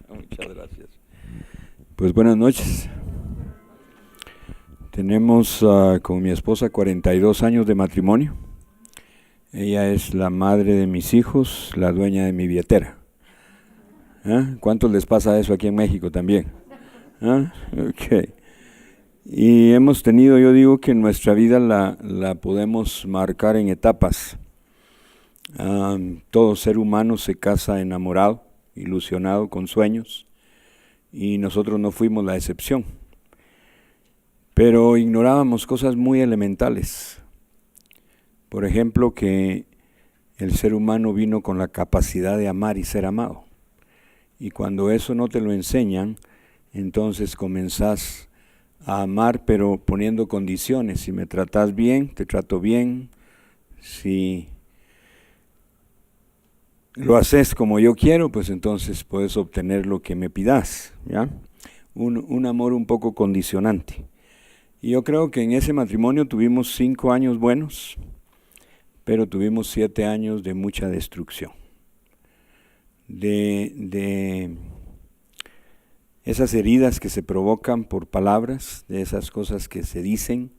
Muchas gracias. Pues buenas noches. Tenemos con mi esposa 42 años de matrimonio. Ella es la madre de mis hijos, la dueña de mi billetera. ¿Cuántos les pasa eso aquí en México también? Okay. Y hemos tenido, yo digo que nuestra vida la podemos marcar en etapas. Todo ser humano se casa enamorado, ilusionado, con sueños, y nosotros no fuimos la excepción. Pero ignorábamos cosas muy elementales. Por ejemplo, que el ser humano vino con la capacidad de amar y ser amado. Y cuando eso no te lo enseñan, entonces comenzás a amar, pero poniendo condiciones. Si me tratas bien, te trato bien. Si lo haces como yo quiero, pues entonces puedes obtener lo que me pidas, ¿ya? Un amor un poco condicionante. Y yo creo que en ese matrimonio tuvimos 5 años buenos, pero tuvimos 7 años de mucha destrucción. De esas heridas que se provocan por palabras, de esas cosas que se dicen,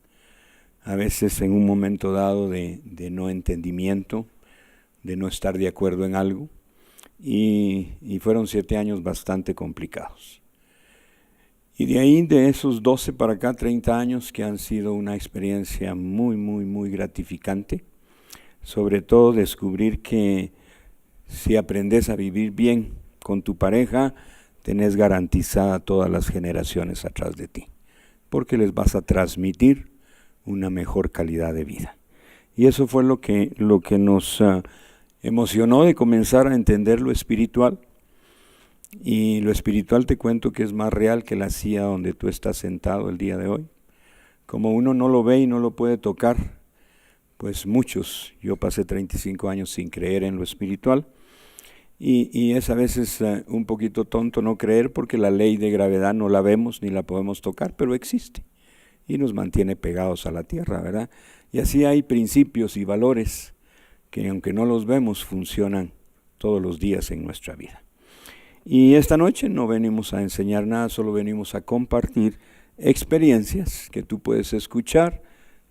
a veces en un momento dado de no entendimiento, de no estar de acuerdo en algo, y fueron 7 años bastante complicados. Y de ahí, de esos 12 para acá, 30 años que han sido una experiencia muy, muy, muy gratificante, sobre todo descubrir que si aprendes a vivir bien con tu pareja, tenés garantizada todas las generaciones atrás de ti, porque les vas a transmitir una mejor calidad de vida. Y eso fue lo que nos emocionó de comenzar a entender lo espiritual. Y lo espiritual te cuento que es más real que la silla donde tú estás sentado el día de hoy. Como uno no lo ve y no lo puede tocar, pues muchos, yo pasé 35 años sin creer en lo espiritual, y es a veces un poquito tonto no creer, porque la ley de gravedad no la vemos ni la podemos tocar, pero existe y nos mantiene pegados a la tierra, ¿verdad? Y así hay principios y valores que, aunque no los vemos, funcionan todos los días en nuestra vida. Y esta noche no venimos a enseñar nada, solo venimos a compartir experiencias que tú puedes escuchar,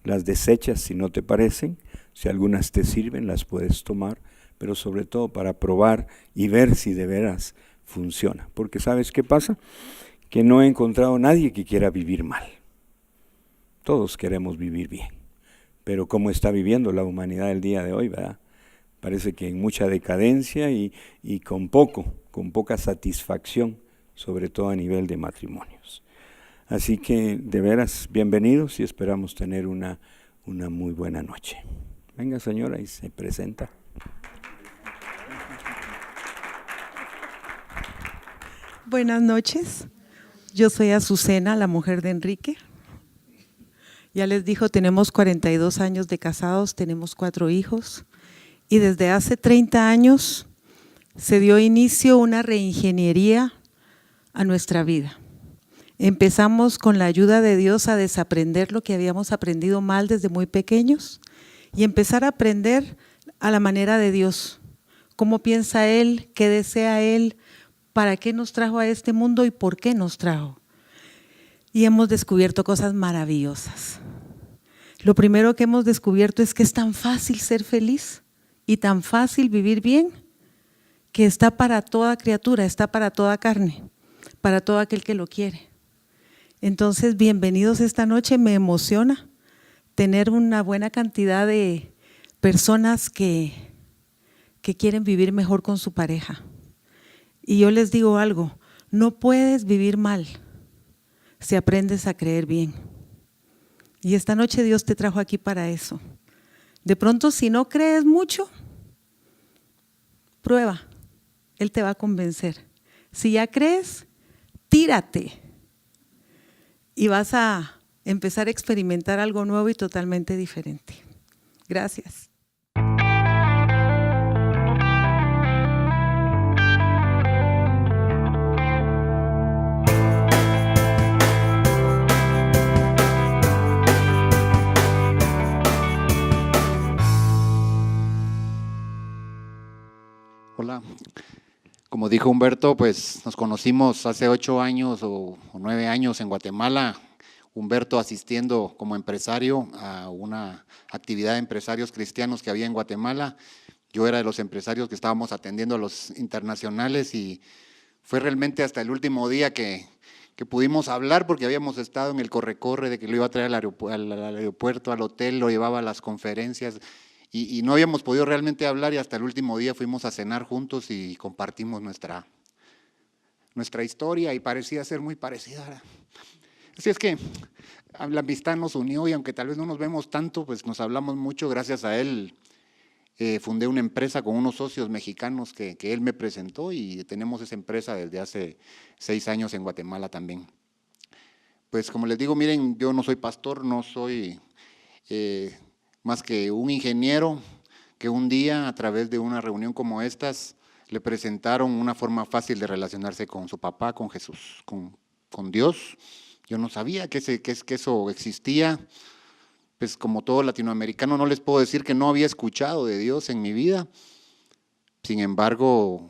las desechas si no te parecen, si algunas te sirven las puedes tomar, pero sobre todo para probar y ver si de veras funciona. Porque ¿sabes qué pasa? Que no he encontrado a nadie que quiera vivir mal. Todos queremos vivir bien, pero ¿cómo está viviendo la humanidad el día de hoy, verdad? Parece que en mucha decadencia y con poca satisfacción, sobre todo a nivel de matrimonios. Así que de veras, bienvenidos y esperamos tener una muy buena noche. Venga, señora, y se presenta. Buenas noches, yo soy Azucena, la mujer de Enrique. Ya les dijo, tenemos 42 años de casados, tenemos 4 hijos, y desde hace 30 años se dio inicio una reingeniería a nuestra vida. Empezamos con la ayuda de Dios a desaprender lo que habíamos aprendido mal desde muy pequeños y empezar a aprender a la manera de Dios, cómo piensa Él, qué desea Él, para qué nos trajo a este mundo y por qué nos trajo. Y hemos descubierto cosas maravillosas. Lo primero que hemos descubierto es que es tan fácil ser feliz y tan fácil vivir bien, que está para toda criatura, está para toda carne, para todo aquel que lo quiere. Entonces, bienvenidos esta noche. Me emociona tener una buena cantidad de personas que quieren vivir mejor con su pareja. Y yo les digo algo, no puedes vivir mal si aprendes a creer bien. Y esta noche Dios te trajo aquí para eso. De pronto, si no crees mucho, prueba, Él te va a convencer. Si ya crees, tírate y vas a empezar a experimentar algo nuevo y totalmente diferente. Gracias. Hola, como dijo Humberto, pues nos conocimos hace 8 años o 9 años en Guatemala. Humberto asistiendo como empresario a una actividad de empresarios cristianos que había en Guatemala. Yo era de los empresarios que estábamos atendiendo a los internacionales y fue realmente hasta el último día que pudimos hablar, porque habíamos estado en el corre-corre de que lo iba a traer al aeropuerto, al hotel, lo llevaba a las conferencias. Y no habíamos podido realmente hablar y hasta el último día fuimos a cenar juntos y compartimos nuestra historia y parecía ser muy parecida. Así es que la amistad nos unió y aunque tal vez no nos vemos tanto, pues nos hablamos mucho. Gracias a él fundé una empresa con unos socios mexicanos que él me presentó y tenemos esa empresa desde hace 6 años en Guatemala también. Pues como les digo, miren, yo no soy pastor, no soy más que un ingeniero que un día a través de una reunión como estas le presentaron una forma fácil de relacionarse con su papá, con Jesús, con Dios. Yo no sabía que eso existía, pues como todo latinoamericano no les puedo decir que no había escuchado de Dios en mi vida. Sin embargo,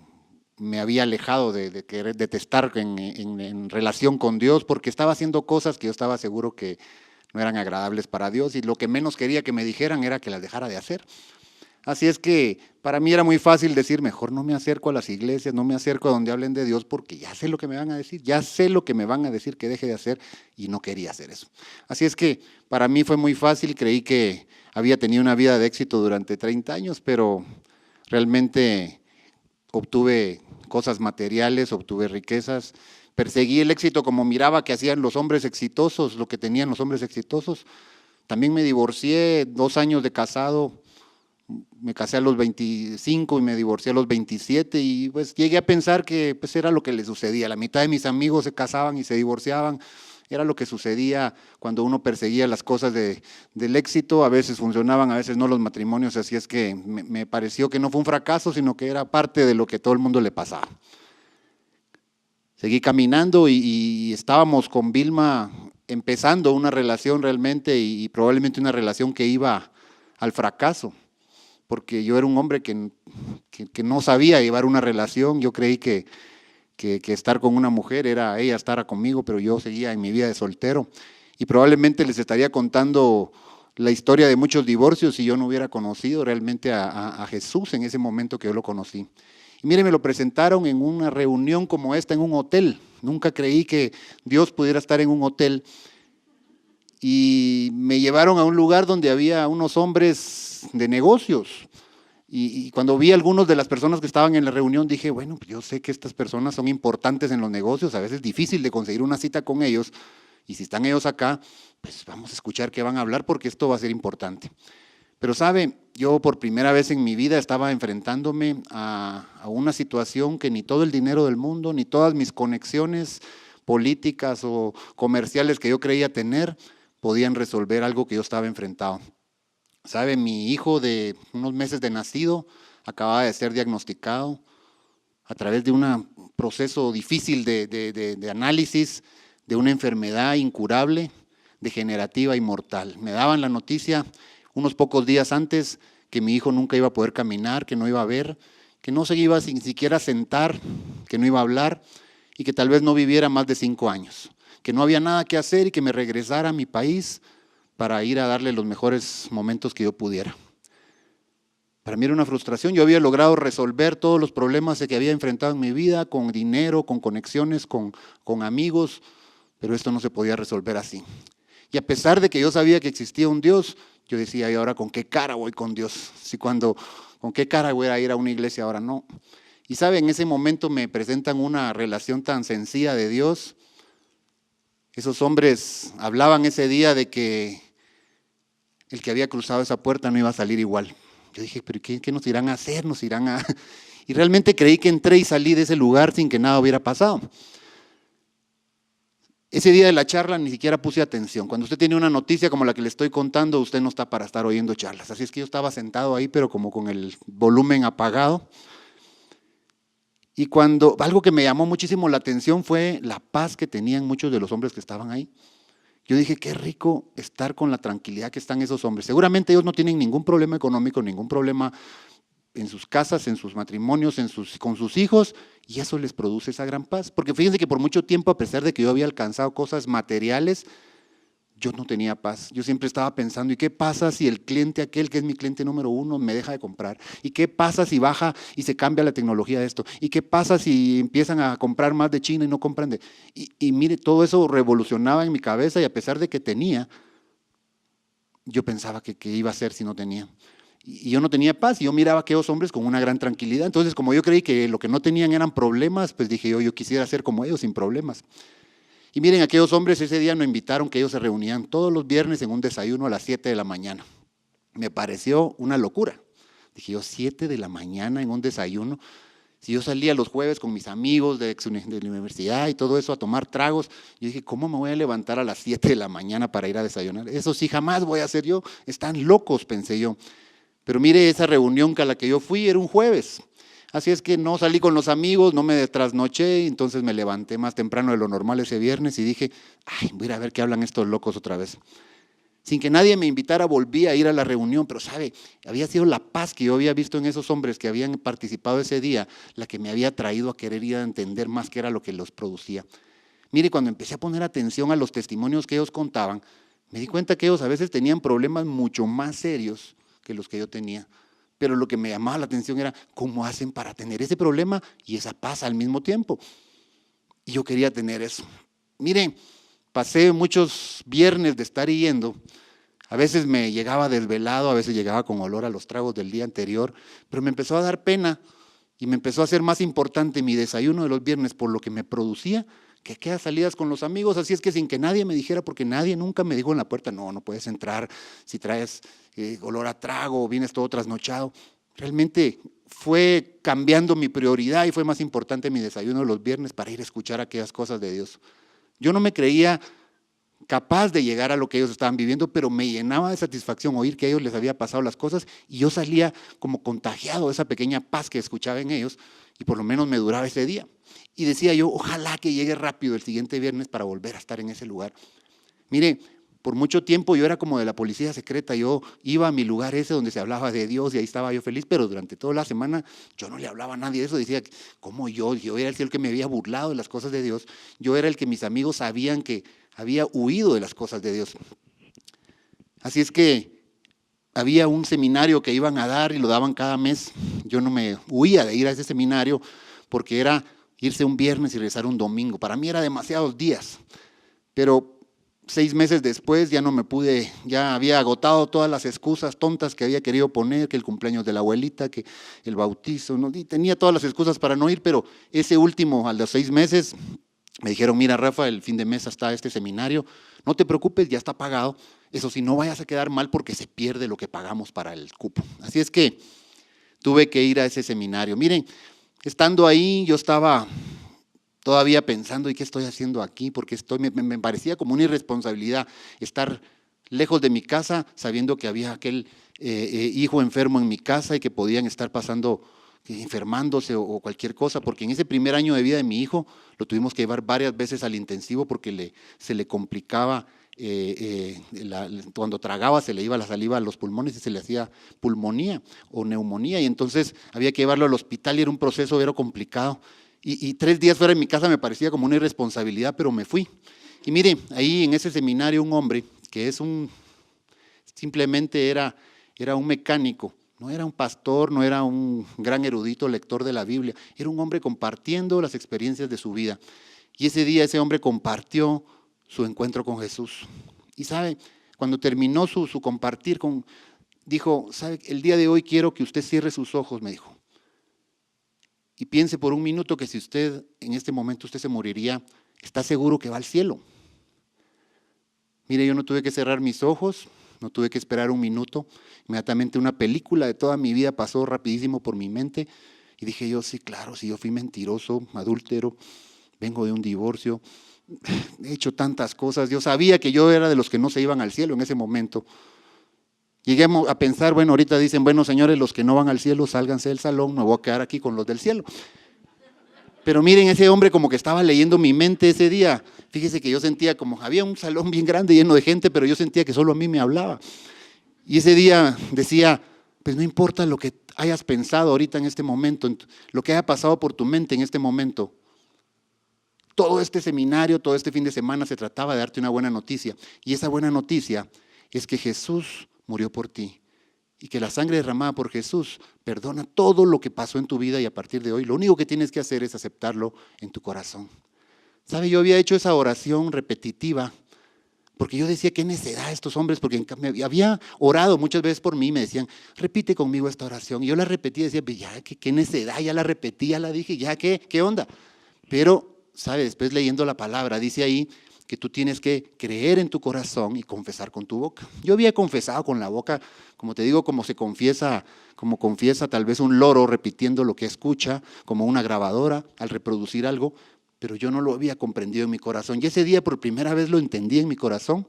me había alejado de querer detestar en relación con Dios porque estaba haciendo cosas que yo estaba seguro que no eran agradables para Dios y lo que menos quería que me dijeran era que las dejara de hacer. Así es que para mí era muy fácil decir, mejor no me acerco a las iglesias, no me acerco a donde hablen de Dios porque ya sé lo que me van a decir, ya sé lo que me van a decir que deje de hacer y no quería hacer eso. Así es que para mí fue muy fácil, creí que había tenido una vida de éxito durante 30 años, pero realmente obtuve cosas materiales, obtuve riquezas, perseguí el éxito como miraba que hacían los hombres exitosos, lo que tenían los hombres exitosos. También me divorcié, 2 años de casado, me casé a los 25 y me divorcié a los 27 y pues llegué a pensar que pues era lo que le sucedía. La mitad de mis amigos se casaban y se divorciaban, era lo que sucedía cuando uno perseguía las cosas del éxito. A veces funcionaban, a veces no los matrimonios, así es que me pareció que no fue un fracaso, sino que era parte de lo que todo el mundo le pasaba. Seguí caminando y estábamos con Vilma empezando una relación realmente y probablemente una relación que iba al fracaso, porque yo era un hombre que no sabía llevar una relación. Yo creí que estar con una mujer era ella estar conmigo, pero yo seguía en mi vida de soltero y probablemente les estaría contando la historia de muchos divorcios si yo no hubiera conocido realmente a Jesús en ese momento que yo lo conocí. Y mire, me lo presentaron en una reunión como esta en un hotel. Nunca creí que Dios pudiera estar en un hotel. Y me llevaron a un lugar donde había unos hombres de negocios. Y cuando vi a algunos de las personas que estaban en la reunión, dije, bueno, pues yo sé que estas personas son importantes en los negocios. A veces es difícil de conseguir una cita con ellos. Y si están ellos acá, pues vamos a escuchar qué van a hablar porque esto va a ser importante. Pero sabe, yo por primera vez en mi vida estaba enfrentándome a una situación que ni todo el dinero del mundo, ni todas mis conexiones políticas o comerciales que yo creía tener podían resolver algo que yo estaba enfrentado. Sabe, mi hijo de unos meses de nacido acababa de ser diagnosticado a través de un proceso difícil de análisis de una enfermedad incurable, degenerativa y mortal. Me daban la noticia unos pocos días antes que mi hijo nunca iba a poder caminar, que no iba a ver, que no se iba ni siquiera a sentar, que no iba a hablar y que tal vez no viviera más de 5 años, que no había nada que hacer y que me regresara a mi país para ir a darle los mejores momentos que yo pudiera. Para mí era una frustración. Yo había logrado resolver todos los problemas que había enfrentado en mi vida, con dinero, con conexiones, con amigos, pero esto no se podía resolver así. Y a pesar de que yo sabía que existía un Dios, yo decía, ¿y ahora con qué cara voy con Dios? ¿Con qué cara voy a ir a una iglesia? Ahora no. Y sabe, en ese momento me presentan una relación tan sencilla de Dios. Esos hombres hablaban ese día de que el que había cruzado esa puerta no iba a salir igual. Yo dije, ¿pero qué nos irán a hacer? Y realmente creí que entré y salí de ese lugar sin que nada hubiera pasado. Ese día de la charla ni siquiera puse atención. Cuando usted tiene una noticia como la que le estoy contando, usted no está para estar oyendo charlas. Así es que yo estaba sentado ahí, pero como con el volumen apagado. Y algo que me llamó muchísimo la atención fue la paz que tenían muchos de los hombres que estaban ahí. Yo dije, qué rico estar con la tranquilidad que están esos hombres. Seguramente ellos no tienen ningún problema económico, ningún problema en sus casas, en sus matrimonios, con sus hijos, y eso les produce esa gran paz. Porque fíjense que por mucho tiempo, a pesar de que yo había alcanzado cosas materiales, yo no tenía paz. Yo siempre estaba pensando, ¿y qué pasa si el cliente aquel, que es mi cliente número 1, me deja de comprar? ¿Y qué pasa si baja y se cambia la tecnología de esto? ¿Y qué pasa si empiezan a comprar más de China y no compran de...? Y mire, todo eso revolucionaba en mi cabeza, y a pesar de que tenía, yo pensaba que qué iba a hacer si no tenía. Y yo no tenía paz, y yo miraba a aquellos hombres con una gran tranquilidad. Entonces, como yo creí que lo que no tenían eran problemas, pues dije yo quisiera ser como ellos, sin problemas. Y miren, aquellos hombres ese día nos invitaron, que ellos se reunían todos los viernes en un desayuno a las 7 de la mañana. Me pareció una locura. Dije yo, 7 de la mañana en un desayuno. Si yo salía los jueves con mis amigos de la universidad y todo eso a tomar tragos, yo dije, ¿cómo me voy a levantar a las 7 de la mañana para ir a desayunar? Eso sí jamás voy a hacer yo. Están locos, pensé yo. Pero mire, esa reunión a la que yo fui era un jueves. Así es que no salí con los amigos, no me trasnoché, entonces me levanté más temprano de lo normal ese viernes y dije, ay, voy a ir a ver qué hablan estos locos otra vez. Sin que nadie me invitara, volví a ir a la reunión, pero sabe, había sido la paz que yo había visto en esos hombres que habían participado ese día, la que me había traído a querer ir a entender más qué era lo que los producía. Mire, cuando empecé a poner atención a los testimonios que ellos contaban, me di cuenta que ellos a veces tenían problemas mucho más serios que los que yo tenía. Pero lo que me llamaba la atención era cómo hacen para tener ese problema y esa paz al mismo tiempo. Y yo quería tener eso. Miren, pasé muchos viernes de estar yendo. A veces me llegaba desvelado, a veces llegaba con olor a los tragos del día anterior, pero me empezó a dar pena y me empezó a hacer más importante mi desayuno de los viernes por lo que me producía que aquellas salidas con los amigos. Así es que sin que nadie me dijera, porque nadie nunca me dijo en la puerta, no puedes entrar si traes olor a trago o vienes todo trasnochado. Realmente fue cambiando mi prioridad y fue más importante mi desayuno de los viernes para ir a escuchar aquellas cosas de Dios. Yo no me creía capaz de llegar a lo que ellos estaban viviendo, pero me llenaba de satisfacción oír que a ellos les había pasado las cosas y yo salía como contagiado de esa pequeña paz que escuchaba en ellos y por lo menos me duraba ese día. Y decía yo, ojalá que llegue rápido el siguiente viernes para volver a estar en ese lugar. Mire, por mucho tiempo yo era como de la policía secreta, yo iba a mi lugar ese donde se hablaba de Dios y ahí estaba yo feliz, pero durante toda la semana yo no le hablaba a nadie de eso. Decía, ¿cómo yo era el que me había burlado de las cosas de Dios? Yo era el que mis amigos sabían que había huido de las cosas de Dios. Así es que había un seminario que iban a dar y lo daban cada mes. Yo no me huía de ir a ese seminario porque era irse un viernes y regresar un domingo. Para mí era demasiados días, pero 6 meses después ya no me pude, ya había agotado todas las excusas tontas que había querido poner, que el cumpleaños de la abuelita, que el bautizo, ¿no? Y tenía todas las excusas para no ir, pero ese último, a los 6 meses, me dijeron, mira Rafa, el fin de mes está este seminario, no te preocupes, ya está pagado, eso sí, no vayas a quedar mal porque se pierde lo que pagamos para el cupo. Así es que tuve que ir a ese seminario. Miren, estando ahí yo estaba todavía pensando, ¿y qué estoy haciendo aquí? Porque me parecía como una irresponsabilidad estar lejos de mi casa sabiendo que había aquel hijo enfermo en mi casa y que podían estar pasando, enfermándose o cualquier cosa, porque en ese primer año de vida de mi hijo lo tuvimos que llevar varias veces al intensivo porque se le complicaba, cuando tragaba se le iba la saliva a los pulmones y se le hacía pulmonía o neumonía, y entonces había que llevarlo al hospital y era un proceso complicado. Y 3 días fuera de mi casa me parecía como una irresponsabilidad, pero me fui. Y mire, ahí en ese seminario un hombre que simplemente era un mecánico, no era un pastor, no era un gran erudito lector de la Biblia, era un hombre compartiendo las experiencias de su vida. Y ese día ese hombre compartió su encuentro con Jesús. Y sabe, cuando terminó su compartir, dijo, sabe, el día de hoy quiero que usted cierre sus ojos, me dijo. Y piense por un minuto que si usted, en este momento usted se moriría, ¿está seguro que va al cielo? Mire, yo no tuve que cerrar mis ojos, no tuve que esperar un minuto. Inmediatamente una película de toda mi vida pasó rapidísimo por mi mente. Y dije yo, sí, claro, si yo fui mentiroso, adúltero, vengo de un divorcio, he hecho tantas cosas. Yo sabía que yo era de los que no se iban al cielo en ese momento. Llegué a pensar, bueno, ahorita dicen, bueno, señores, los que no van al cielo, sálganse del salón, me voy a quedar aquí con los del cielo. Pero miren, ese hombre como que estaba leyendo mi mente ese día. Fíjese que yo sentía como, había un salón bien grande lleno de gente, pero yo sentía que solo a mí me hablaba. Y ese día decía, pues no importa lo que hayas pensado ahorita en este momento, lo que haya pasado por tu mente en este momento. Todo este seminario, todo este fin de semana se trataba de darte una buena noticia. Y esa buena noticia es que Jesús murió por ti. Y que la sangre derramada por Jesús perdona todo lo que pasó en tu vida y a partir de hoy lo único que tienes que hacer es aceptarlo en tu corazón. ¿Sabe? Yo había hecho esa oración repetitiva porque yo decía, qué necedad estos hombres, porque había orado muchas veces por mí y me decían, repite conmigo esta oración. Y yo la repetía y decía, ya, qué necedad, ya la repetí, ya la dije, ya, ¿qué onda? Pero, ¿sabe? Después leyendo la palabra, dice ahí que tú tienes que creer en tu corazón y confesar con tu boca. Yo había confesado con la boca, como te digo, como confiesa tal vez un loro repitiendo lo que escucha, como una grabadora al reproducir algo, pero yo no lo había comprendido en mi corazón. Y ese día por primera vez lo entendí en mi corazón.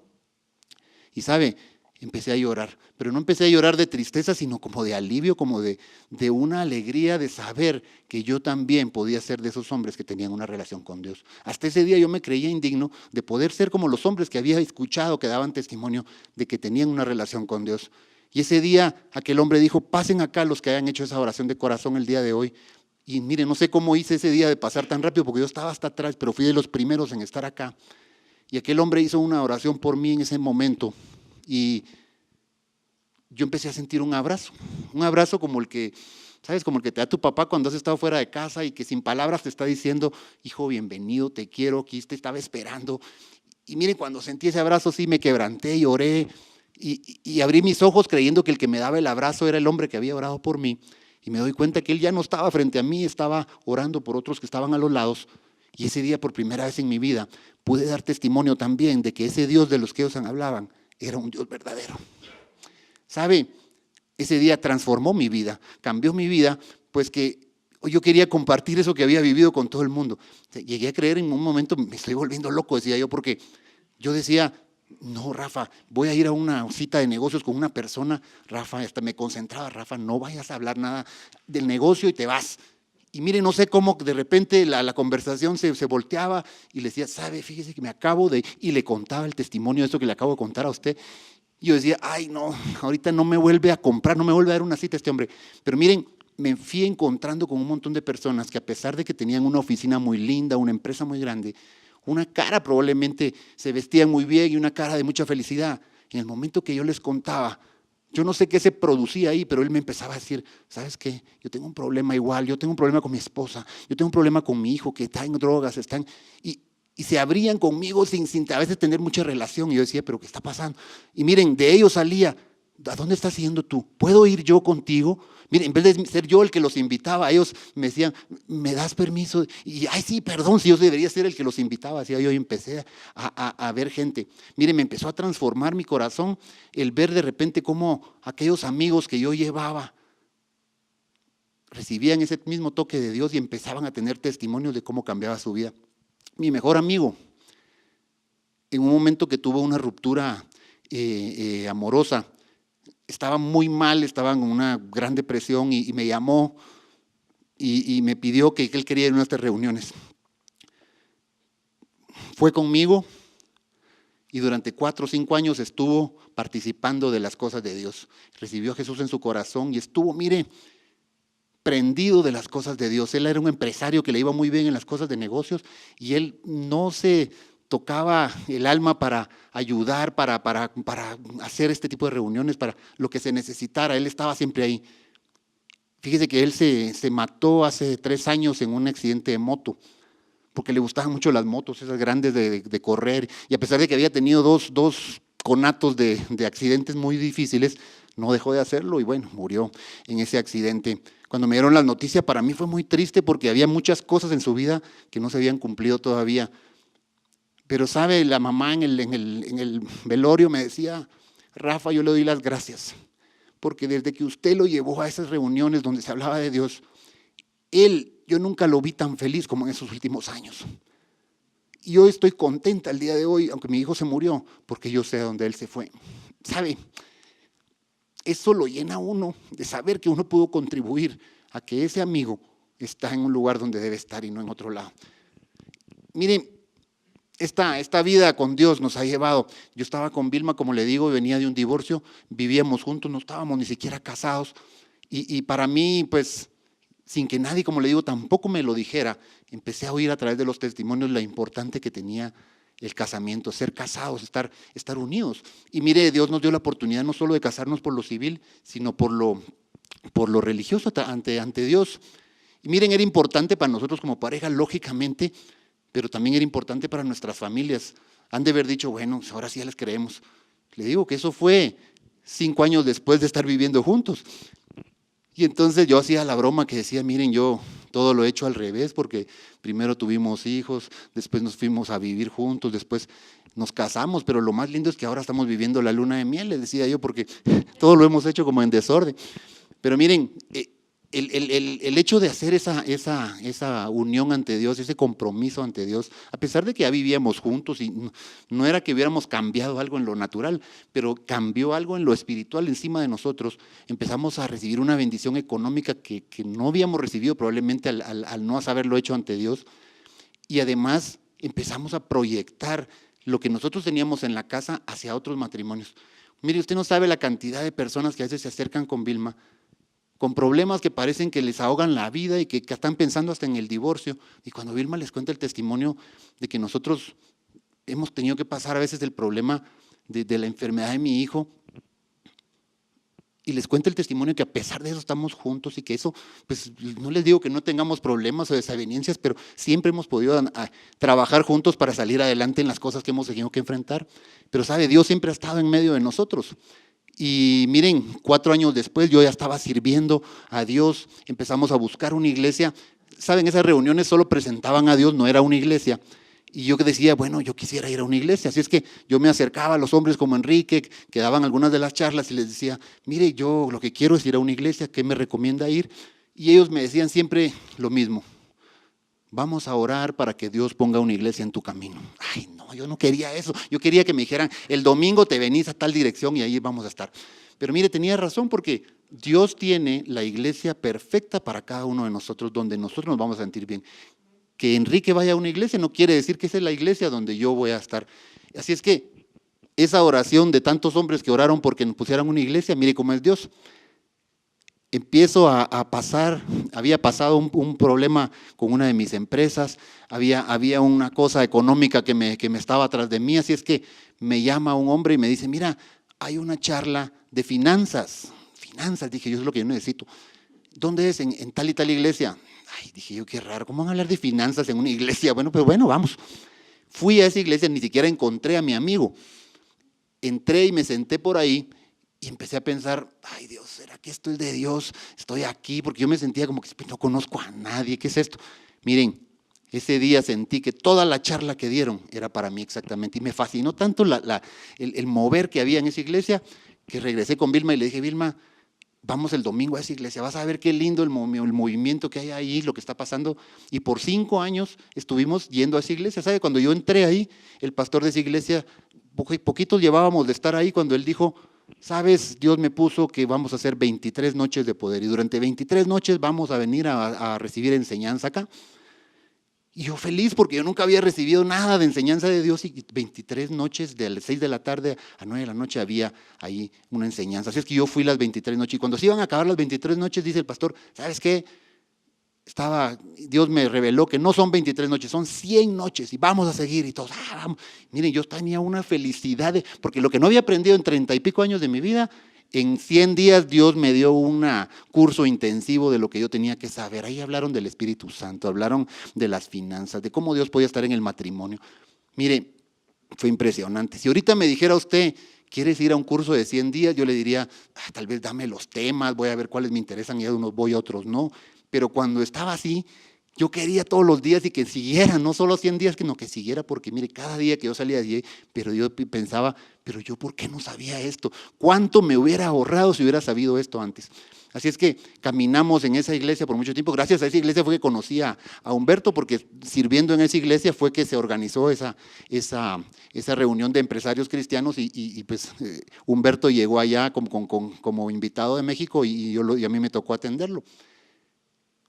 Y sabe, empecé a llorar, pero no empecé a llorar de tristeza, sino como de alivio, como de una alegría de saber que yo también podía ser de esos hombres que tenían una relación con Dios. Hasta ese día yo me creía indigno de poder ser como los hombres que había escuchado, que daban testimonio de que tenían una relación con Dios. Y ese día aquel hombre dijo, pasen acá los que hayan hecho esa oración de corazón el día de hoy. Y miren, no sé cómo hice ese día de pasar tan rápido, porque yo estaba hasta atrás, pero fui de los primeros en estar acá. Y aquel hombre hizo una oración por mí en ese momento. Y yo empecé a sentir un abrazo como el que, ¿sabes? Como el que te da tu papá cuando has estado fuera de casa y que sin palabras te está diciendo, hijo, bienvenido, te quiero, aquí te estaba esperando. Y miren, cuando sentí ese abrazo sí me quebranté, lloré y abrí mis ojos creyendo que el que me daba el abrazo era el hombre que había orado por mí. Y me doy cuenta que él ya no estaba frente a mí, estaba orando por otros que estaban a los lados. Y ese día, por primera vez en mi vida, pude dar testimonio también de que ese Dios de los que ellos hablaban era un Dios verdadero. ¿Sabe? Ese día transformó mi vida, cambió mi vida, pues que yo quería compartir eso que había vivido con todo el mundo. Llegué a creer en un momento, me estoy volviendo loco, decía yo, porque yo decía, no, Rafa, voy a ir a una cita de negocios con una persona, Rafa, hasta me concentraba, Rafa, no vayas a hablar nada del negocio y te vas. Y mire, no sé cómo de repente la conversación se volteaba y le decía, sabe, fíjese que me acabo de, y le contaba el testimonio de esto que le acabo de contar a usted. Y yo decía, ay no, ahorita no me vuelve a comprar, no me vuelve a dar una cita este hombre. Pero miren, me fui encontrando con un montón de personas que a pesar de que tenían una oficina muy linda, una empresa muy grande, una cara probablemente se vestían muy bien y una cara de mucha felicidad. En el momento que yo les contaba, yo no sé qué se producía ahí, pero él me empezaba a decir, ¿sabes qué? Yo tengo un problema igual, yo tengo un problema con mi esposa, yo tengo un problema con mi hijo que está en drogas, y se abrían conmigo sin a veces tener mucha relación. Y yo decía, ¿pero qué está pasando? Y miren, de ellos salía, ¿a dónde estás yendo tú? ¿Puedo ir yo contigo? Miren, en vez de ser yo el que los invitaba, ellos me decían, ¿me das permiso? Y, ay, sí, perdón, si yo debería ser el que los invitaba. Así yo empecé a ver gente. Miren, me empezó a transformar mi corazón el ver de repente cómo aquellos amigos que yo llevaba recibían ese mismo toque de Dios y empezaban a tener testimonios de cómo cambiaba su vida. Mi mejor amigo, en un momento que tuvo una ruptura amorosa, estaba muy mal, estaba en una gran depresión y me llamó y me pidió que él quería ir a una de estas reuniones. Fue conmigo y durante 4 o 5 años estuvo participando de las cosas de Dios. Recibió a Jesús en su corazón y estuvo, mire, prendido de las cosas de Dios. Él era un empresario que le iba muy bien en las cosas de negocios y él no se tocaba el alma para ayudar, para hacer este tipo de reuniones, para lo que se necesitara. Él estaba siempre ahí. Fíjese que él se mató hace 3 años en un accidente de moto, porque le gustaban mucho las motos, esas grandes de correr, y a pesar de que había tenido dos conatos de accidentes muy difíciles, no dejó de hacerlo y bueno, murió en ese accidente. Cuando me dieron las noticias, para mí fue muy triste porque había muchas cosas en su vida que no se habían cumplido todavía. Pero sabe, la mamá en el velorio me decía, Rafa, yo le doy las gracias, porque desde que usted lo llevó a esas reuniones donde se hablaba de Dios, yo nunca lo vi tan feliz como en esos últimos años. Y yo estoy contenta el día de hoy, aunque mi hijo se murió, porque yo sé a dónde él se fue. ¿Sabe? Eso lo llena a uno de saber que uno pudo contribuir a que ese amigo está en un lugar donde debe estar y no en otro lado. Miren, esta vida con Dios nos ha llevado. Yo estaba con Vilma, como le digo, venía de un divorcio, vivíamos juntos, no estábamos ni siquiera casados. Y para mí, pues, sin que nadie, como le digo, tampoco me lo dijera, empecé a oír a través de los testimonios la importante que tenía el casamiento, ser casados, estar unidos. Y mire, Dios nos dio la oportunidad no solo de casarnos por lo civil, sino por lo religioso ante Dios. Y miren, era importante para nosotros como pareja, lógicamente, pero también era importante para nuestras familias. Han de haber dicho, bueno, ahora sí ya les creemos. Le digo que eso fue 5 años después de estar viviendo juntos. Y entonces yo hacía la broma que decía, miren, yo todo lo he hecho al revés, porque primero tuvimos hijos, después nos fuimos a vivir juntos, después nos casamos, pero lo más lindo es que ahora estamos viviendo la luna de miel, les decía yo, porque todo lo hemos hecho como en desorden. Pero miren, el hecho de hacer esa unión ante Dios, ese compromiso ante Dios, a pesar de que ya vivíamos juntos y no era que hubiéramos cambiado algo en lo natural, pero cambió algo en lo espiritual encima de nosotros, empezamos a recibir una bendición económica que no habíamos recibido probablemente al no haberlo hecho ante Dios, y además empezamos a proyectar lo que nosotros teníamos en la casa hacia otros matrimonios. Mire, usted no sabe la cantidad de personas que a veces se acercan con Vilma, con problemas que parecen que les ahogan la vida y que están pensando hasta en el divorcio. Y cuando Vilma les cuenta el testimonio de que nosotros hemos tenido que pasar a veces el problema de la enfermedad de mi hijo, y les cuenta el testimonio que a pesar de eso estamos juntos y que eso, pues no les digo que no tengamos problemas o desavenencias, pero siempre hemos podido trabajar juntos para salir adelante en las cosas que hemos tenido que enfrentar. Pero sabe, Dios siempre ha estado en medio de nosotros. Y miren, 4 años después yo ya estaba sirviendo a Dios, empezamos a buscar una iglesia. Saben, esas reuniones solo presentaban a Dios, no era una iglesia. Y yo decía, bueno, yo quisiera ir a una iglesia. Así es que yo me acercaba a los hombres como Enrique, que daban algunas de las charlas, y les decía, mire, yo lo que quiero es ir a una iglesia, ¿qué me recomienda ir? Y ellos me decían siempre lo mismo, vamos a orar para que Dios ponga una iglesia en tu camino. Ay, no, yo no quería eso. Yo quería que me dijeran, el domingo te venís a tal dirección y ahí vamos a estar. Pero mire, tenía razón, porque Dios tiene la iglesia perfecta para cada uno de nosotros, donde nosotros nos vamos a sentir bien. Que Enrique vaya a una iglesia no quiere decir que esa es la iglesia donde yo voy a estar. Así es que esa oración de tantos hombres que oraron porque nos pusieran una iglesia, mire cómo es Dios. Empiezo a pasar, había pasado un problema con una de mis empresas, había una cosa económica que me estaba atrás de mí, así es que me llama un hombre y me dice, mira, hay una charla de finanzas, dije yo, es lo que yo necesito. ¿Dónde es? En tal y tal iglesia. Ay, dije yo, qué raro, ¿cómo van a hablar de finanzas en una iglesia? Bueno, pero bueno, vamos. Fui a esa iglesia, ni siquiera encontré a mi amigo. Entré y me senté por ahí. Y empecé a pensar, ay Dios, ¿será que esto es de Dios? Estoy aquí, porque yo me sentía como que no conozco a nadie, ¿qué es esto? Miren, ese día sentí que toda la charla que dieron era para mí exactamente, y me fascinó tanto el mover que había en esa iglesia, que regresé con Vilma y le dije, Vilma, vamos el domingo a esa iglesia, vas a ver qué lindo el movimiento que hay ahí, lo que está pasando. Y por 5 años estuvimos yendo a esa iglesia. ¿Sabe? Cuando yo entré ahí, el pastor de esa iglesia, poquitos llevábamos de estar ahí cuando él dijo, sabes, Dios me puso que vamos a hacer 23 noches de poder y durante 23 noches vamos a venir a recibir enseñanza acá. Y yo feliz porque yo nunca había recibido nada de enseñanza de Dios y 23 noches, de las 6 de la tarde a 9 de la noche había ahí una enseñanza. Así es que yo fui las 23 noches y cuando se iban a acabar las 23 noches dice el pastor, ¿sabes qué? Dios me reveló que no son 23 noches, son 100 noches y vamos a seguir y todos, vamos. Miren, yo tenía una felicidad, porque lo que no había aprendido en 30 y pico años de mi vida, en 100 días Dios me dio un curso intensivo de lo que yo tenía que saber. Ahí hablaron del Espíritu Santo, hablaron de las finanzas, de cómo Dios podía estar en el matrimonio. Mire, fue impresionante. Si ahorita me dijera usted, ¿quieres ir a un curso de 100 días? Yo le diría, tal vez dame los temas, voy a ver cuáles me interesan y a unos voy, a otros no. Pero cuando estaba así, Yo quería todos los días y que siguiera, no solo 100 días, sino que siguiera, porque mire, cada día que yo salía de allí, pero yo pensaba, pero yo ¿por qué no sabía esto? ¿Cuánto me hubiera ahorrado si hubiera sabido esto antes? Así es que caminamos en esa iglesia por mucho tiempo. Gracias a esa iglesia fue que conocí a Humberto, porque sirviendo en esa iglesia fue que se organizó esa reunión de empresarios cristianos y pues Humberto llegó allá como invitado de México y a mí me tocó atenderlo.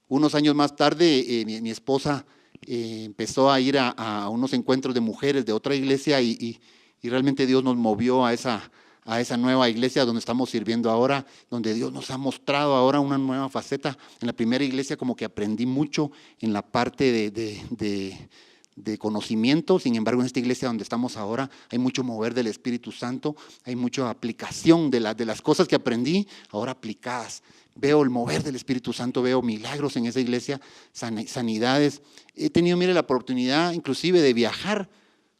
Unos años más tarde, mi esposa empezó a ir a unos encuentros de mujeres de otra iglesia y realmente Dios nos movió a esa nueva iglesia donde estamos sirviendo ahora, donde Dios nos ha mostrado ahora una nueva faceta. En la primera iglesia como que aprendí mucho en la parte de conocimiento, sin embargo en esta iglesia donde estamos ahora hay mucho mover del Espíritu Santo, hay mucha aplicación de las cosas que aprendí, ahora aplicadas. Veo el mover del Espíritu Santo, veo milagros en esa iglesia, sanidades. He tenido, mire, la oportunidad inclusive de viajar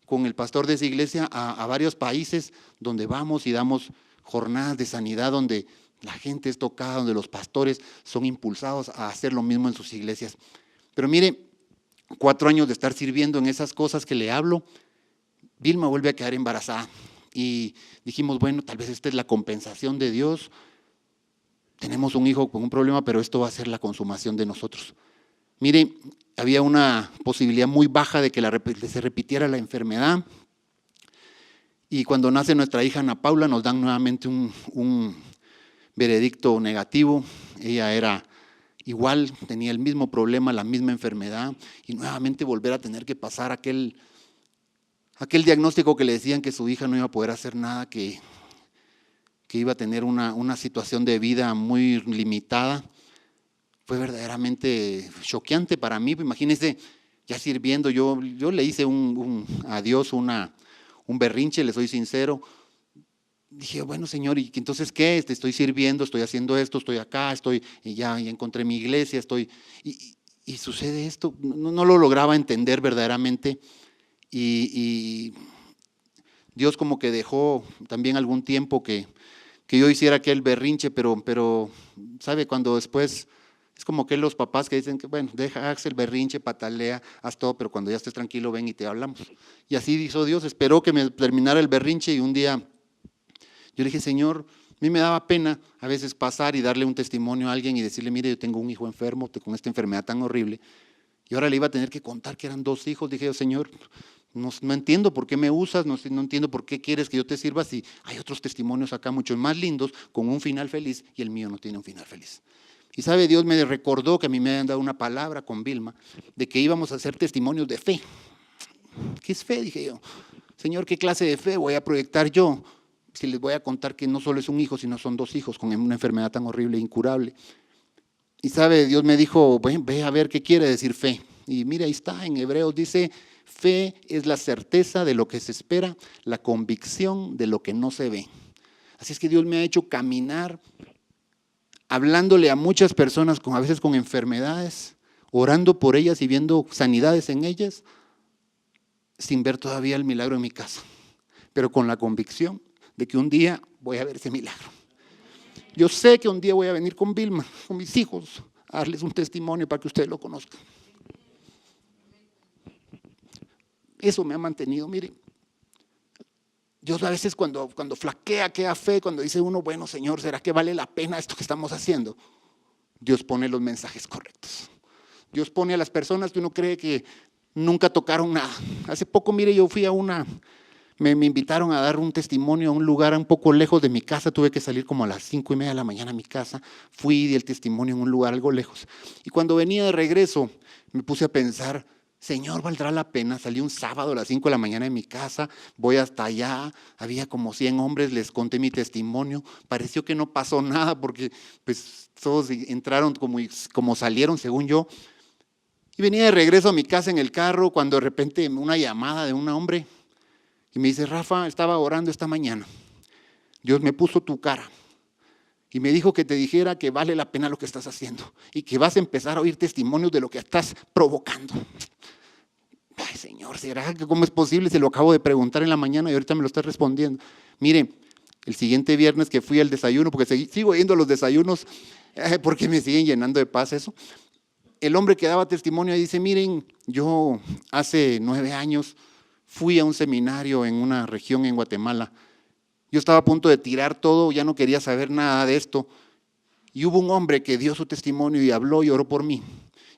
con el pastor de esa iglesia a varios países donde vamos y damos jornadas de sanidad, donde la gente es tocada, donde los pastores son impulsados a hacer lo mismo en sus iglesias. Pero mire, 4 años de estar sirviendo en esas cosas que le hablo, Vilma vuelve a quedar embarazada y dijimos, bueno, tal vez esta es la compensación de Dios. Tenemos un hijo con un problema, pero esto va a ser la consumación de nosotros. Mire, había una posibilidad muy baja de que se repitiera la enfermedad. Y cuando nace nuestra hija Ana Paula, nos dan nuevamente un veredicto negativo. Ella era igual, tenía el mismo problema, la misma enfermedad. Y nuevamente volver a tener que pasar aquel diagnóstico que le decían que su hija no iba a poder hacer nada, que iba a tener una situación de vida muy limitada. Fue verdaderamente choqueante para mí. Imagínense, ya sirviendo, yo le hice a Dios un berrinche, le soy sincero. Dije, bueno, Señor, ¿y entonces qué? Estoy sirviendo, estoy haciendo esto, estoy acá, ya encontré mi iglesia, y sucede esto. No lo lograba entender verdaderamente. Y Dios como que dejó también algún tiempo que yo hiciera aquel berrinche, pero ¿sabe? Cuando después es como que los papás que dicen que bueno, haz el berrinche, patalea, haz todo, pero cuando ya estés tranquilo ven y te hablamos. Y así hizo Dios, esperó que me terminara el berrinche y un día yo le dije, Señor, a mí me daba pena a veces pasar y darle un testimonio a alguien y decirle, mire, yo tengo un hijo enfermo con esta enfermedad tan horrible y ahora le iba a tener que contar que eran 2 hijos. Dije yo, Señor, no entiendo por qué me usas, no entiendo por qué quieres que yo te sirva si hay otros testimonios acá mucho más lindos con un final feliz y el mío no tiene un final feliz. Y sabe, Dios me recordó que a mí me habían dado una palabra con Vilma de que íbamos a hacer testimonios de fe. ¿Qué es fe? Dije yo. Señor, ¿qué clase de fe voy a proyectar yo si les voy a contar que no solo es un hijo, sino son 2 hijos con una enfermedad tan horrible e incurable? Y sabe, Dios me dijo, ve a ver qué quiere decir fe. Y mira, ahí está, en Hebreos dice, fe es la certeza de lo que se espera, la convicción de lo que no se ve. Así es que Dios me ha hecho caminar hablándole a muchas personas, a veces con enfermedades, orando por ellas y viendo sanidades en ellas, sin ver todavía el milagro en mi casa, pero con la convicción de que un día voy a ver ese milagro. Yo sé que un día voy a venir con Vilma, con mis hijos, a darles un testimonio para que ustedes lo conozcan. Eso me ha mantenido, mire. Dios a veces cuando flaquea, queda fe, cuando dice uno, bueno, Señor, ¿será que vale la pena esto que estamos haciendo? Dios pone los mensajes correctos. Dios pone a las personas que uno cree que nunca tocaron nada. Hace poco, mire, yo fui me invitaron a dar un testimonio a un lugar un poco lejos de mi casa. Tuve que salir como a las 5:30 de la mañana a mi casa. Fui y di el testimonio en un lugar algo lejos. Y cuando venía de regreso, me puse a pensar, Señor, ¿valdrá la pena? Salí un sábado a las 5 de la mañana de mi casa, voy hasta allá, había como 100 hombres, les conté mi testimonio, pareció que no pasó nada porque pues todos entraron como salieron según yo. Y venía de regreso a mi casa en el carro cuando de repente una llamada de un hombre y me dice, Rafa, estaba orando esta mañana, Dios me puso tu cara y me dijo que te dijera que vale la pena lo que estás haciendo y que vas a empezar a oír testimonios de lo que estás provocando. Ay, Señor, ¿será que cómo es posible? Se lo acabo de preguntar en la mañana y ahorita me lo está respondiendo. Mire, el siguiente viernes que fui al desayuno, porque sigo yendo a los desayunos porque me siguen llenando de paz eso. el hombre que daba testimonio dice, miren, yo hace 9 años fui a un seminario en una región en Guatemala. Yo estaba a punto de tirar todo, ya no quería saber nada de esto. Y hubo un hombre que dio su testimonio y habló y oró por mí.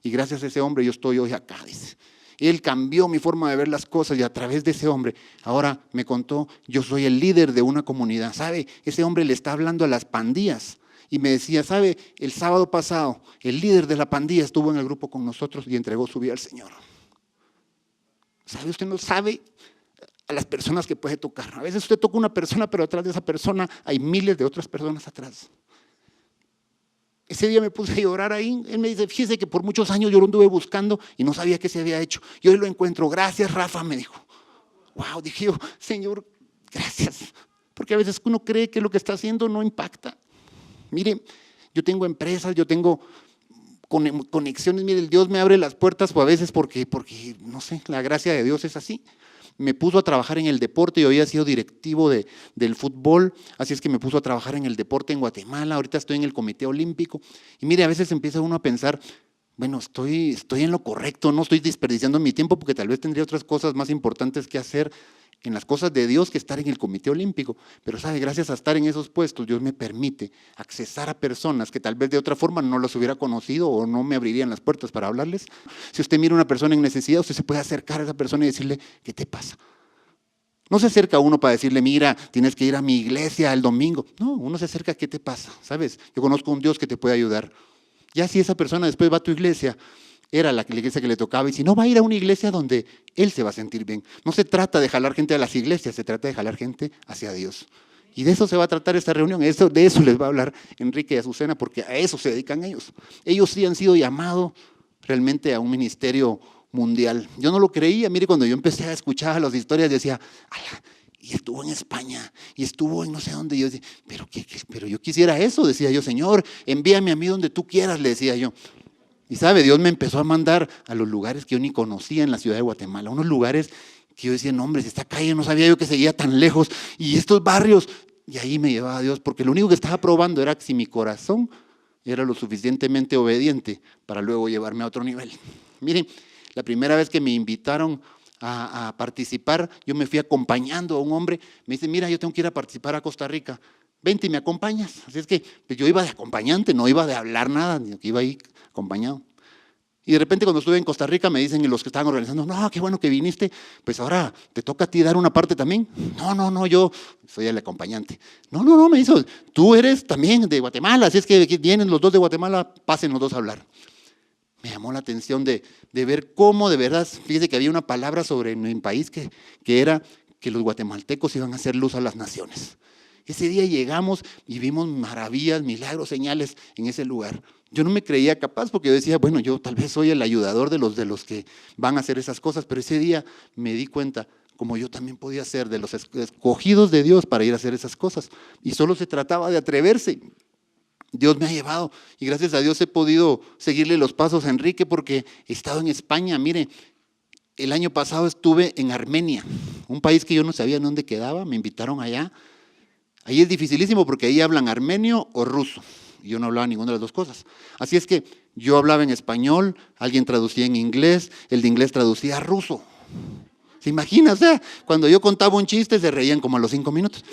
Y gracias a ese hombre yo estoy hoy acá, dice. Él cambió mi forma de ver las cosas y a través de ese hombre, ahora me contó, yo soy el líder de una comunidad. ¿Sabe? Ese hombre le está hablando a las pandillas. Y me decía, ¿sabe? El sábado pasado, el líder de la pandilla estuvo en el grupo con nosotros y entregó su vida al Señor. ¿Sabe? Usted no sabe a las personas que puede tocar. A veces usted toca una persona, pero atrás de esa persona hay miles de otras personas atrás. Ese día me puse a llorar ahí. Él me dice, fíjese que por muchos años yo lo anduve buscando y no sabía qué se había hecho. Y hoy lo encuentro. Gracias, Rafa, me dijo. Wow, dije yo, Señor, gracias. Porque a veces uno cree que lo que está haciendo no impacta. Mire, yo tengo empresas, yo tengo conexiones. Mire, Dios me abre las puertas o a veces porque, no sé, la gracia de Dios es así. Me puso a trabajar en el deporte, yo había sido directivo del fútbol, así es que me puso a trabajar en el deporte en Guatemala, ahorita estoy en el Comité Olímpico. Y mire, a veces empieza uno a pensar, bueno, estoy en lo correcto, no estoy desperdiciando mi tiempo porque tal vez tendría otras cosas más importantes que hacer en las cosas de Dios que estar en el Comité Olímpico. Pero sabe, gracias a estar en esos puestos, Dios me permite accesar a personas que tal vez de otra forma no las hubiera conocido o no me abrirían las puertas para hablarles. Si usted mira a una persona en necesidad, usted se puede acercar a esa persona y decirle, ¿qué te pasa? No se acerca a uno para decirle, mira, tienes que ir a mi iglesia el domingo. No, uno se acerca, ¿qué te pasa? ¿Sabes? Yo conozco un Dios que te puede ayudar. Ya si esa persona después va a tu iglesia, era la iglesia que le tocaba, y si no, va a ir a una iglesia donde él se va a sentir bien. No se trata de jalar gente a las iglesias, se trata de jalar gente hacia Dios. Y de eso se va a tratar esta reunión, de eso les va a hablar Enrique y Azucena, porque a eso se dedican ellos. Ellos sí han sido llamados realmente a un ministerio mundial. Yo no lo creía, mire, cuando yo empecé a escuchar las historias, decía, ala, y estuvo en España, y estuvo en no sé dónde. Yo decía, pero yo quisiera eso, decía yo, Señor, envíame a mí donde tú quieras, le decía yo. Y sabe, Dios me empezó a mandar a los lugares que yo ni conocía en la ciudad de Guatemala, unos lugares que yo decía, no hombre, esta calle no sabía yo que seguía tan lejos, y estos barrios, y ahí me llevaba Dios, porque lo único que estaba probando era si mi corazón era lo suficientemente obediente para luego llevarme a otro nivel. Miren, la primera vez que me invitaron a participar, yo me fui acompañando a un hombre, me dice, mira, yo tengo que ir a participar a Costa Rica, vente y me acompañas. Así es que pues, yo iba de acompañante, no iba de hablar nada, iba ahí acompañado. Y de repente cuando estuve en Costa Rica me dicen los que estaban organizando, no, qué bueno que viniste, pues ahora te toca a ti dar una parte también. No, yo soy el acompañante. No, me dijo, tú eres también de Guatemala, así es que vienen los dos de Guatemala, pasen los dos a hablar. Me llamó la atención de ver cómo de verdad, fíjese que había una palabra sobre mi país que era que los guatemaltecos iban a hacer luz a las naciones. Ese día llegamos y vimos maravillas, milagros, señales en ese lugar. Yo no me creía capaz porque yo decía, bueno, yo tal vez soy el ayudador de los que van a hacer esas cosas, pero ese día me di cuenta como yo también podía ser de los escogidos de Dios para ir a hacer esas cosas. Y solo se trataba de atreverse. Dios me ha llevado y gracias a Dios he podido seguirle los pasos a Enrique porque he estado en España. Mire, el año pasado estuve en Armenia, un país que yo no sabía en dónde quedaba, me invitaron allá. Ahí es dificilísimo porque ahí hablan armenio o ruso. Y yo no hablaba ninguna de las dos cosas. Así es que yo hablaba en español, alguien traducía en inglés, el de inglés traducía a ruso. ¿Se imagina? O sea, cuando yo contaba un chiste se reían como a los 5 minutos.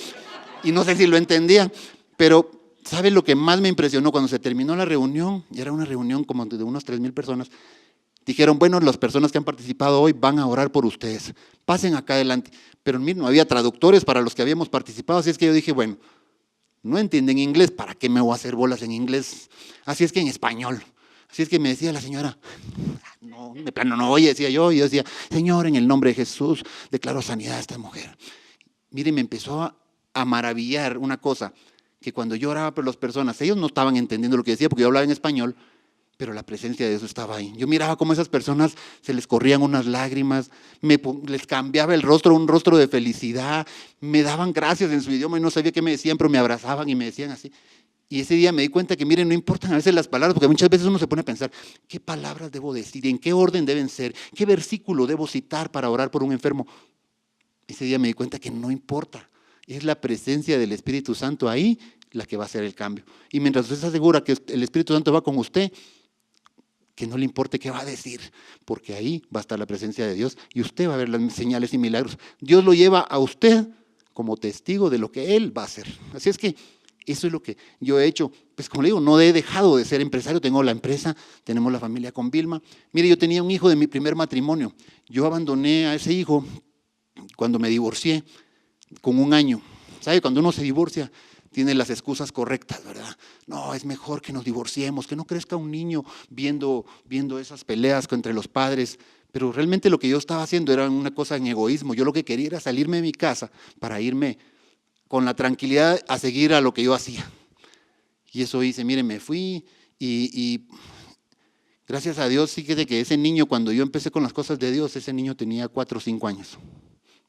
Y no sé si lo entendía, pero ¿sabe lo que más me impresionó? Cuando se terminó la reunión, y era una reunión como de unas 3,000 personas, dijeron, bueno, las personas que han participado hoy van a orar por ustedes. Pasen acá adelante. Pero miren, no había traductores para los que habíamos participado, así es que yo dije, bueno, no entienden inglés, ¿para qué me voy a hacer bolas en inglés? Así es que en español. Así es que me decía la señora, no, de plano no oye, decía yo, y yo decía, Señor, en el nombre de Jesús, declaro sanidad a esta mujer. Mire, me empezó a maravillar una cosa, que cuando yo oraba por las personas, ellos no estaban entendiendo lo que decía, porque yo hablaba en español, pero la presencia de Dios estaba ahí. Yo miraba cómo esas personas se les corrían unas lágrimas, les cambiaba el rostro, un rostro de felicidad, me daban gracias en su idioma y no sabía qué me decían, pero me abrazaban y me decían así. Y ese día me di cuenta que, miren, no importan a veces las palabras, porque muchas veces uno se pone a pensar, ¿qué palabras debo decir? ¿En qué orden deben ser? ¿Qué versículo debo citar para orar por un enfermo? Ese día me di cuenta que no importa, es la presencia del Espíritu Santo ahí la que va a hacer el cambio. Y mientras usted se asegura que el Espíritu Santo va con usted, que no le importe qué va a decir, porque ahí va a estar la presencia de Dios y usted va a ver las señales y milagros. Dios lo lleva a usted como testigo de lo que Él va a hacer. Así es que eso es lo que yo he hecho. Pues como le digo, no he dejado de ser empresario, tengo la empresa, tenemos la familia con Vilma. Mire, yo tenía un hijo de mi primer matrimonio. Yo abandoné a ese hijo cuando me divorcié con 1 año. ¿Sabe? Cuando uno se divorcia, tiene las excusas correctas, ¿verdad? No, es mejor que nos divorciemos, que no crezca un niño viendo esas peleas entre los padres. Pero realmente lo que yo estaba haciendo era una cosa en egoísmo. Yo lo que quería era salirme de mi casa para irme con la tranquilidad a seguir a lo que yo hacía. Y eso hice, mire, me fui y gracias a Dios, fíjese que ese niño, cuando yo empecé con las cosas de Dios, ese niño tenía 4 o 5 años.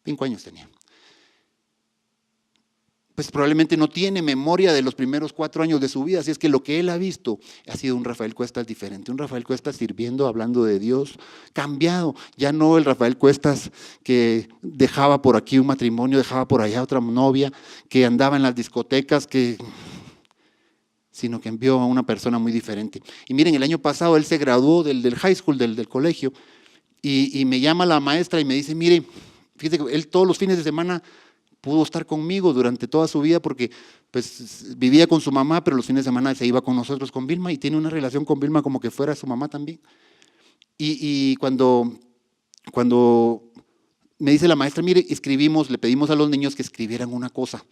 5 años tenía. Pues probablemente no tiene memoria de los primeros 4 años de su vida, así es que lo que él ha visto ha sido un Rafael Cuestas diferente, un Rafael Cuestas sirviendo, hablando de Dios, cambiado, ya no el Rafael Cuestas que dejaba por aquí un matrimonio, dejaba por allá otra novia, que andaba en las discotecas, sino que envió a una persona muy diferente. Y miren, el año pasado él se graduó del high school, del colegio, y me llama la maestra y me dice, mire, fíjate que él todos los fines de semana pudo estar conmigo durante toda su vida porque pues vivía con su mamá, pero los fines de semana se iba con nosotros, con Vilma, y tiene una relación con Vilma como que fuera su mamá también. Y cuando me dice la maestra, mire, le pedimos a los niños que escribieran una cosa,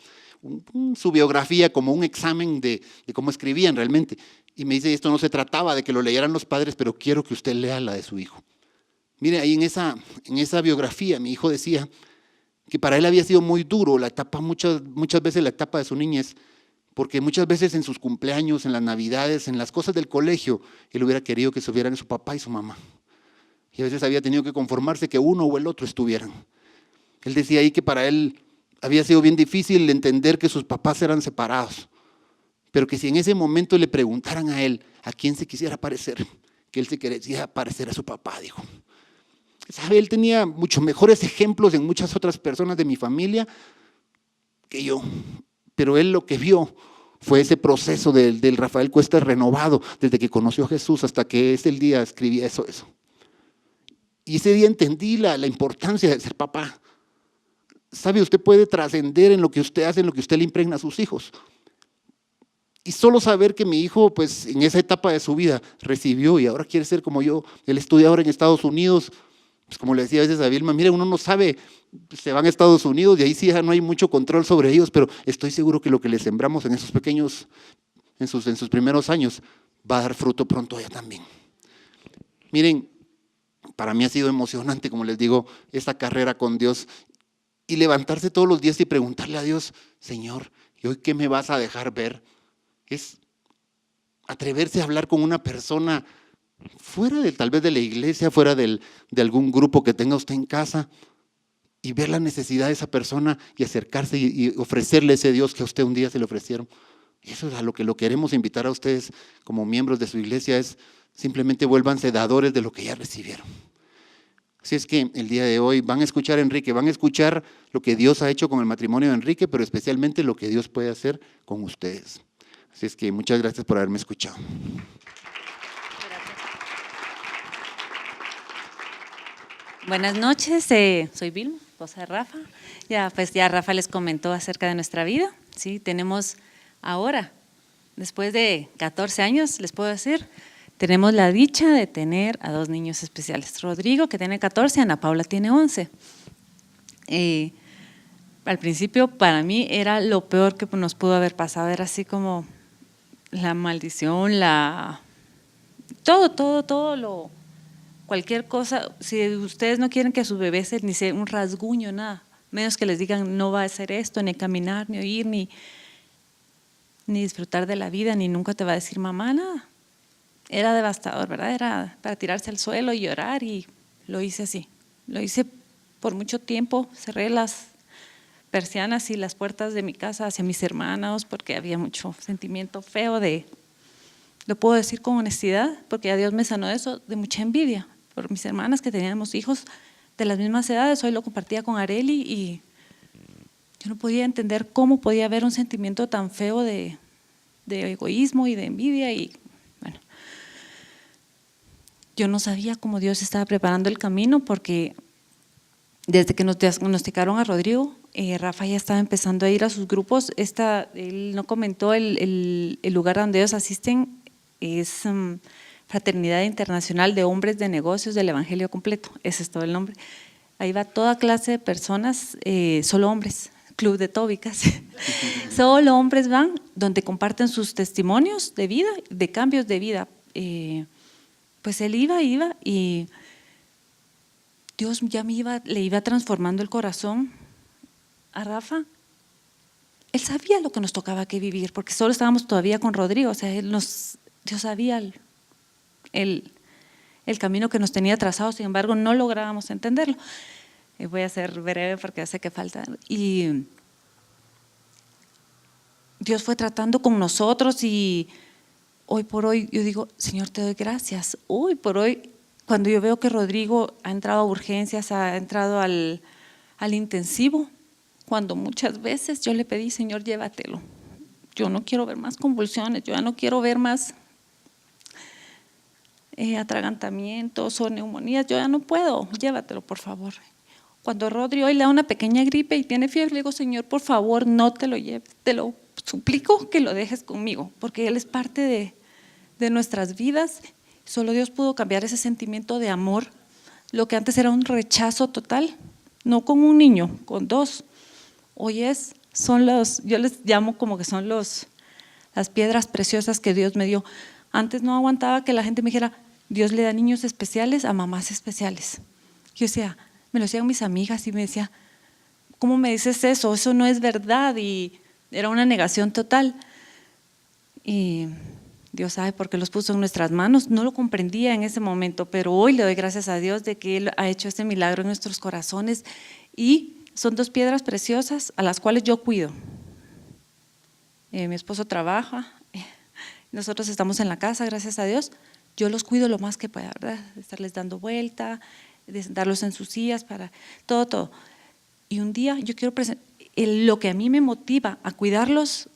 su biografía, como un examen de cómo escribían realmente. Y me dice, esto no se trataba de que lo leyeran los padres, pero quiero que usted lea la de su hijo. Mire, ahí en esa biografía mi hijo decía que para él había sido muy duro la etapa, muchas veces la etapa de su niñez, porque muchas veces en sus cumpleaños, en las navidades, en las cosas del colegio, él hubiera querido que estuvieran su papá y su mamá. Y a veces había tenido que conformarse que uno o el otro estuvieran. Él decía ahí que para él había sido bien difícil entender que sus papás eran separados, pero que si en ese momento le preguntaran a él a quién se quisiera parecer, que él se quería parecer a su papá, dijo. ¿Sabe? Él tenía mucho mejores ejemplos en muchas otras personas de mi familia que yo, pero él lo que vio fue ese proceso del Rafael Cuestas renovado, desde que conoció a Jesús hasta que ese día escribía eso. Y ese día entendí la importancia de ser papá. ¿Sabe? Usted puede trascender en lo que usted hace, en lo que usted le impregna a sus hijos. Y solo saber que mi hijo, pues en esa etapa de su vida, recibió y ahora quiere ser como yo. Él estudia ahora en Estados Unidos. Pues como le decía a veces a Vilma, mire, uno no sabe, se van a Estados Unidos y ahí sí ya no hay mucho control sobre ellos, pero estoy seguro que lo que les sembramos en esos pequeños, en sus primeros años, va a dar fruto pronto allá también. Miren, para mí ha sido emocionante, como les digo, esta carrera con Dios y levantarse todos los días y preguntarle a Dios, Señor, ¿y hoy qué me vas a dejar ver? Es atreverse a hablar con una persona fuera tal vez de la iglesia, fuera de algún grupo que tenga usted en casa, y ver la necesidad de esa persona y acercarse y ofrecerle ese Dios que a usted un día se le ofrecieron. Eso es a lo que lo queremos invitar a ustedes como miembros de su iglesia, es simplemente vuélvanse dadores de lo que ya recibieron. Así es que el día de hoy van a escuchar a Enrique, van a escuchar lo que Dios ha hecho con el matrimonio de Enrique, pero especialmente lo que Dios puede hacer con ustedes. Así es que muchas gracias por haberme escuchado. Buenas noches, soy Vilma, esposa de Rafa. Ya Rafa les comentó acerca de nuestra vida. Sí, tenemos ahora, después de 14 años, les puedo decir, tenemos la dicha de tener a 2 niños especiales. Rodrigo, que tiene 14, Ana Paula tiene 11. Al principio, para mí, era lo peor que nos pudo haber pasado. Era así como la maldición, todo cualquier cosa. Si ustedes no quieren que a sus bebés ni sea un rasguño, nada, menos que les digan no va a hacer esto, ni caminar, ni oír, ni disfrutar de la vida, ni nunca te va a decir mamá, nada. Era devastador, ¿verdad? Era para tirarse al suelo y llorar, y lo hice así. Lo hice por mucho tiempo, cerré las persianas y las puertas de mi casa hacia mis hermanos porque había mucho sentimiento feo lo puedo decir con honestidad, porque a Dios me sanó de eso, de mucha envidia por mis hermanas que teníamos hijos de las mismas edades. Hoy lo compartía con Areli y yo no podía entender cómo podía haber un sentimiento tan feo de egoísmo y de envidia. Y bueno, yo no sabía cómo Dios estaba preparando el camino, porque desde que nos diagnosticaron a Rodrigo, Rafa ya estaba empezando a ir a sus grupos. Él no comentó el lugar donde ellos asisten, es Fraternidad Internacional de Hombres de Negocios del Evangelio Completo, ese es todo el nombre. Ahí va toda clase de personas, solo hombres, club de tóbicas, solo hombres van, donde comparten sus testimonios de vida, de cambios de vida. Pues él iba y Dios ya le iba transformando el corazón a Rafa. Él sabía lo que nos tocaba que vivir, porque solo estábamos todavía con Rodrigo, o sea, Dios sabía el camino que nos tenía trazado, sin embargo no lográbamos entenderlo. Voy a ser breve porque sé que falta. Y Dios fue tratando con nosotros y hoy por hoy yo digo, Señor, te doy gracias. Hoy por hoy, cuando yo veo que Rodrigo ha entrado a urgencias, ha entrado al intensivo, cuando muchas veces yo le pedí, Señor, llévatelo. Yo no quiero ver más convulsiones, yo ya no quiero ver más atragantamientos o neumonías, yo ya no puedo, llévatelo por favor. Cuando Rodri hoy le da una pequeña gripe y tiene fiebre, le digo, Señor, por favor, no te lo lleves, te lo suplico que lo dejes conmigo, porque Él es parte de nuestras vidas. Solo Dios pudo cambiar ese sentimiento de amor, lo que antes era un rechazo total, no con un niño, con dos. Hoy yo les llamo como que son las piedras preciosas que Dios me dio. Antes no aguantaba que la gente me dijera, Dios le da niños especiales a mamás especiales. Yo decía, me lo decían mis amigas y me decía, ¿cómo me dices eso? Eso no es verdad. Y era una negación total. Y Dios sabe por qué los puso en nuestras manos. No lo comprendía en ese momento, pero hoy le doy gracias a Dios de que Él ha hecho este milagro en nuestros corazones. Y son dos piedras preciosas a las cuales yo cuido. Mi esposo trabaja, nosotros estamos en la casa, gracias a Dios. Yo los cuido lo más que pueda, ¿verdad? De estarles dando vuelta, de sentarlos en sus sillas, para todo. Y un día yo quiero lo que a mí me motiva a cuidarlos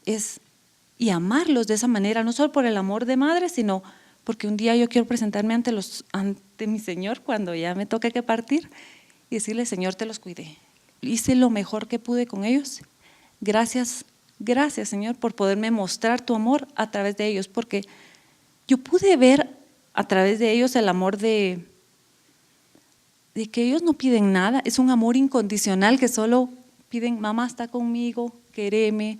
y amarlos de esa manera, no solo por el amor de madre, sino porque un día yo quiero presentarme ante mi Señor cuando ya me toque que partir y decirle, Señor, te los cuidé. Hice lo mejor que pude con ellos. Gracias, Señor, por poderme mostrar tu amor a través de ellos, porque yo pude ver a través de ellos el amor de que ellos no piden nada, es un amor incondicional que solo piden, mamá está conmigo, quéreme,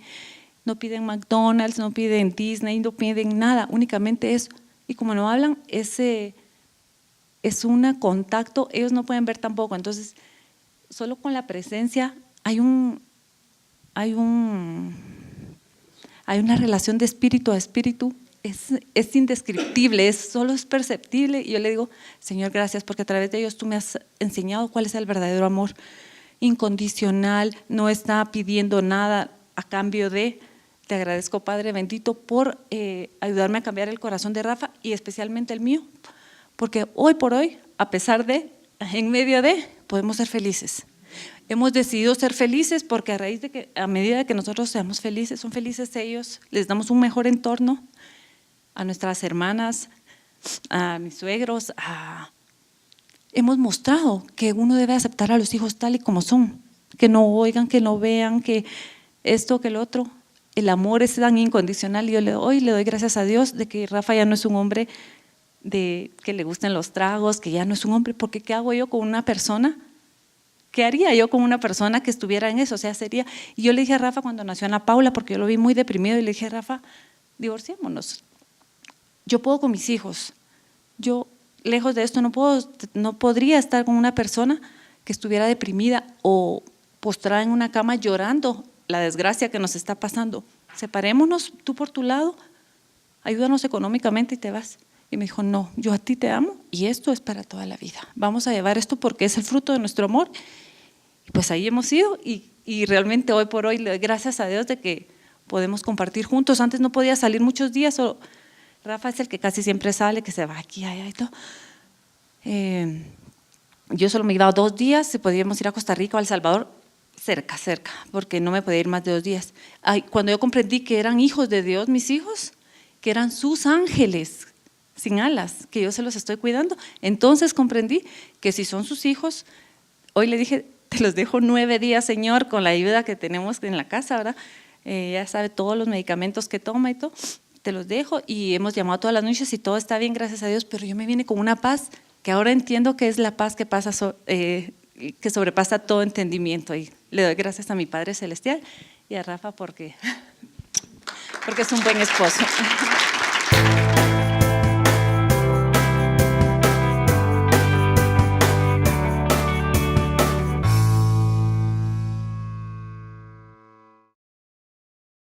no piden McDonald's, no piden Disney, no piden nada, únicamente eso. Y como no hablan, es un contacto, ellos no pueden ver tampoco, entonces solo con la presencia hay una relación de espíritu a espíritu. Es indescriptible, solo es perceptible. Y yo le digo, Señor, gracias, porque a través de ellos tú me has enseñado cuál es el verdadero amor incondicional, no está pidiendo nada a cambio de. Te agradezco, Padre bendito, por ayudarme a cambiar el corazón de Rafa y especialmente el mío, porque hoy por hoy, a pesar de, en medio de, podemos ser felices. Hemos decidido ser felices porque a medida que nosotros seamos felices, son felices ellos, les damos un mejor entorno a nuestras hermanas, a mis suegros. Hemos mostrado que uno debe aceptar a los hijos tal y como son, que no oigan, que no vean, que esto, que el otro. El amor es tan incondicional y hoy le doy gracias a Dios de que Rafa ya no es un hombre que le gusten los tragos, que ya no es un hombre, porque ¿qué hago yo con una persona? ¿Qué haría yo con una persona que estuviera en eso? O sea, sería… Y yo le dije a Rafa cuando nació Ana Paula, porque yo lo vi muy deprimido, y le dije, Rafa, divorciémonos. Yo puedo con mis hijos. Yo, lejos de esto, no podría estar con una persona que estuviera deprimida o postrada en una cama llorando la desgracia que nos está pasando. Separémonos, tú por tu lado, ayúdanos económicamente y te vas. Y me dijo, no, yo a ti te amo y esto es para toda la vida. Vamos a llevar esto porque es el fruto de nuestro amor. Y pues ahí hemos ido y realmente hoy por hoy le doy gracias a Dios de que podemos compartir juntos. Antes no podía salir muchos días, Rafa es el que casi siempre sale, que se va aquí, allá y todo. Yo solo me iba 2 días, si podíamos ir a Costa Rica o a El Salvador, cerca, porque no me podía ir más de 2 días. Cuando yo comprendí que eran hijos de Dios, mis hijos, que eran sus ángeles, sin alas, que yo se los estoy cuidando. Entonces comprendí que si son sus hijos, hoy le dije, te los dejo 9 días, Señor, con la ayuda que tenemos en la casa, ¿verdad? Ya sabe todos los medicamentos que toma y todo, te los dejo, y hemos llamado todas las noches y todo está bien, gracias a Dios, pero yo me vine con una paz que ahora entiendo que es la paz que pasa que sobrepasa todo entendimiento, y le doy gracias a mi Padre Celestial y a Rafa porque es un buen esposo.